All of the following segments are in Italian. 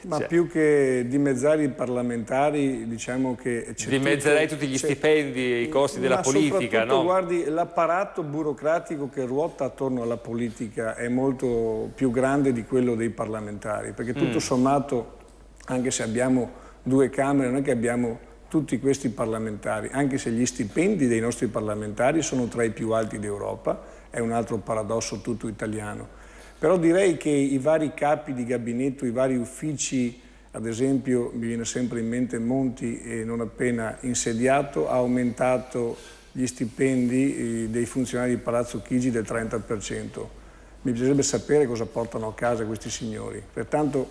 Ma Cioè, più che dimezzare i parlamentari, diciamo che c'è dimezzerei tutti gli stipendi e i costi della ma politica, soprattutto, no? guardi, l'apparato burocratico che ruota attorno alla politica è molto più grande di quello dei parlamentari, perché tutto sommato, anche se abbiamo due Camere, non è che abbiamo tutti questi parlamentari, anche se gli stipendi dei nostri parlamentari sono tra i più alti d'Europa, è un altro paradosso tutto italiano. Però direi che i vari capi di gabinetto, i vari uffici, ad esempio mi viene sempre in mente Monti, non appena insediato, ha aumentato gli stipendi dei funzionari di Palazzo Chigi del 30%. Mi piacerebbe sapere cosa portano a casa questi signori. Pertanto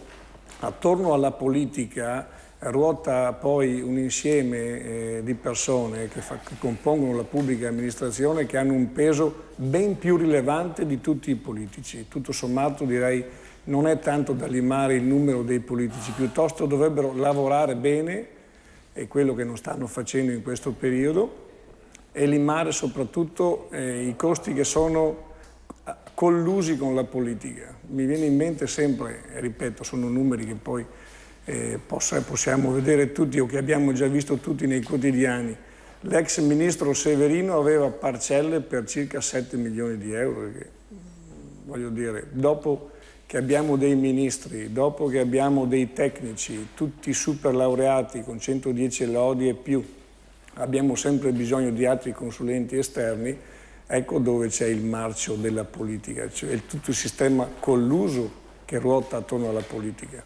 attorno alla politica ruota poi un insieme di persone che compongono la pubblica amministrazione, che hanno un peso ben più rilevante di tutti i politici. Tutto sommato direi non è tanto da limare il numero dei politici, piuttosto dovrebbero lavorare bene, è quello che non stanno facendo in questo periodo, e limare soprattutto i costi che sono collusi con la politica. Mi viene in mente sempre, ripeto, sono numeri che poi possiamo vedere tutti o che abbiamo già visto tutti nei quotidiani. L'ex ministro Severino aveva parcelle per circa 7 milioni di euro. Che, voglio dire, dopo che abbiamo dei ministri, dopo che abbiamo dei tecnici, tutti super laureati con 110 lodi e più, abbiamo sempre bisogno di altri consulenti esterni, ecco dove c'è il marcio della politica, cioè tutto il sistema colluso che ruota attorno alla politica.